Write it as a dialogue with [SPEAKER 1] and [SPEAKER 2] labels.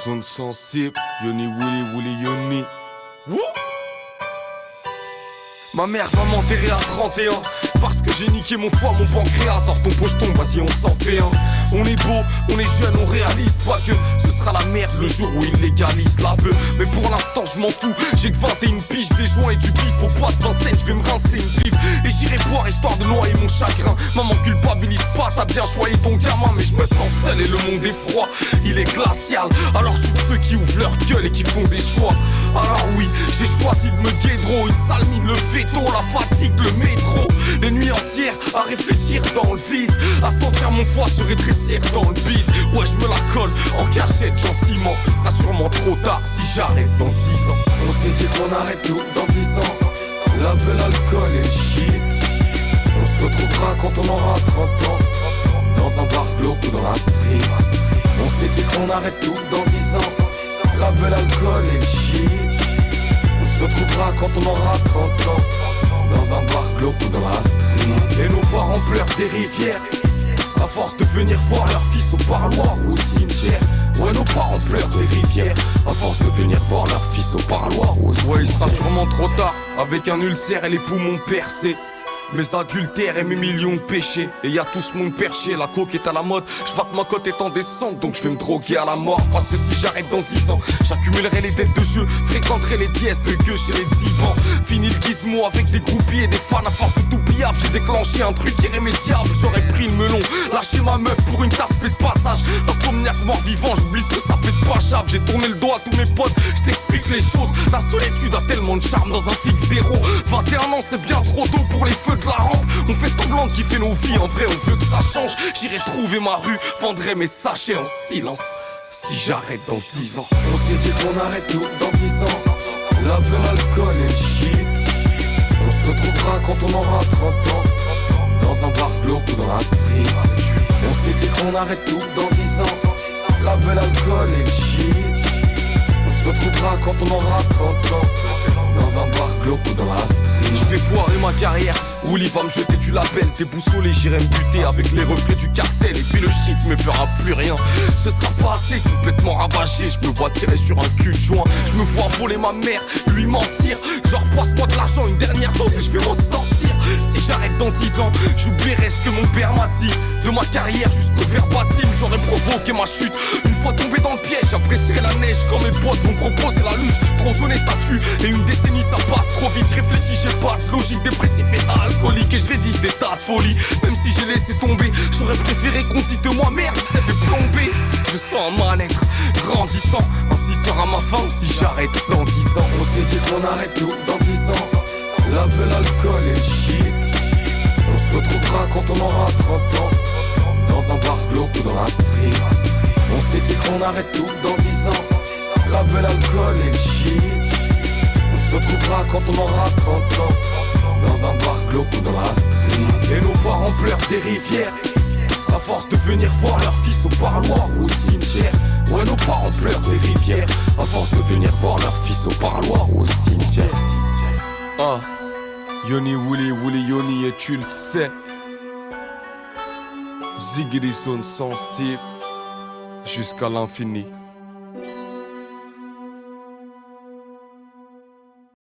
[SPEAKER 1] zone sensible, Yoni Willy Willy Yoni. Wouh. Ma mère va m'enterrer à 31 parce que j'ai niqué mon foie, mon pancréas. Sors ton pocheton, vas-y on s'en fait un. On est beau, on est jeune, on réalise pas que ce sera la merde le jour où ils légalisent la beuh. Mais pour l'instant je m'en fous, j'ai que 21 piges, des joints et du bif. Au poids de Vincennes, je vais me rincer une bif et j'irai boire histoire de noyer mon chagrin. Maman culpabilise pas, t'as bien choisi ton gamin, mais je me sens seul et le monde est froid, il est glacial. Alors je suis de ceux qui ouvrent leur gueule et qui font des choix. Alors oui, j'ai choisi de me guédro, une sale mine, le veto, la fatigue, le métro. Des nuits entières à réfléchir dans le vide, à sentir mon foie se rétrécir dans le bide. Ouais, je me la colle en cachette gentiment. Il sera sûrement trop tard si j'arrête dans 10 ans.
[SPEAKER 2] On s'est dit qu'on arrête tout dans 10 ans. La belle alcool et le shit. On se retrouvera quand on aura 30 ans, dans un bar glauque ou dans la street. On s'est dit qu'on arrête tout dans 10 ans. La belle alcool et le shit. On se retrouvera quand on aura 30 ans, dans un bar glauque ou dans la street.
[SPEAKER 1] Et nos parents pleurent des rivières à force de venir voir leur fils au parloir ou au cimetière. Ouais, nos parents pleurent des rivières à force de venir voir leur fils au parloir ou au cimetière. Ouais, il sera sûrement trop tard, avec un ulcère et les poumons percés. Mes adultères et mes millions de péchés. Et y a tout ce monde perché, la coke est à la mode. Je vois que ma cote est en descente, donc je vais me droguer à la mort. Parce que si j'arrête dans 10 ans, j'accumulerai les dettes de jeu, fréquenterai les dièses de gueux chez les divans. Fini le gizmo avec des groupies et des fans à force de tout billard. J'ai déclenché un truc irrémédiable, j'aurais pris le melon, lâché ma meuf pour une tasse de passage. Insomniaque mort vivant, j'oublie ce que ça fait de pas chave. J'ai tourné le dos à tous mes potes, je t'explique les choses. La solitude a tellement de charme dans un fixe d'héros. 21 ans c'est bien trop tôt pour les feux de la rampe. On fait semblant de kiffer nos vies, en vrai on veut que ça change. J'irai trouver ma rue, vendrai mes sachets en silence si j'arrête dans 10 ans.
[SPEAKER 2] On s'est dit qu'on arrête tout dans 10 ans. La belle alcool et le shit. On se retrouvera quand on aura 30 ans, dans un bar glauque ou dans la street. On s'est dit qu'on arrête tout dans 10 ans. La belle alcool et le shit. On se retrouvera quand on aura 30 ans, dans un bar glauque ou dans la street.
[SPEAKER 1] Je vais foirer ma carrière, Willy va me jeter du label. Déboussolé, j'irai me buter avec les reflets du cartel. Et puis le shit me fera plus rien. Ce sera pas assez, complètement ravagé. Je me vois tirer sur un cul de joint. Je me vois voler ma mère, lui mentir. Genre passe-moi de l'argent, une dernière dose et je vais m'en sortir. Si j'arrête dans 10 ans, j'oublierai ce que mon père m'a dit. De ma carrière jusqu'au verbatim, j'aurais provoqué ma chute. Une fois tombé dans le piège, j'apprécierai la neige. Quand mes potes vont proposer la luge, trop sonné ça tue. Et une décennie ça passe trop vite. Je réfléchis, j'ai pas de logique, dépressif et alcoolique. Et je rédige des tas de folies. Même si j'ai laissé tomber, j'aurais préféré qu'on dise de moi merde, ça fait plomber. Je sens un mal-être grandissant. Ainsi sera ma fin si j'arrête dans 10 ans.
[SPEAKER 2] On s'est dit qu'on arrête tout dans 10 ans. La belle alcool et le shit. On se retrouvera quand on aura 30 ans, dans un bar glauque ou dans la street. On s'est dit qu'on arrête tout dans 10 ans. La belle alcool et le shit. On se retrouvera quand on aura 30 ans, dans un bar glauque ou dans la street.
[SPEAKER 1] Et nos parents pleurent des rivières à force de venir voir leur fils au parloir ou au cimetière. Ouais, nos parents pleurent des rivières à force de venir voir leur fils au parloir ou au cimetière. Ah, Yoni Willy Willy Yoni et tu le sais. Ziggy des zones sensibles jusqu'à l'infini.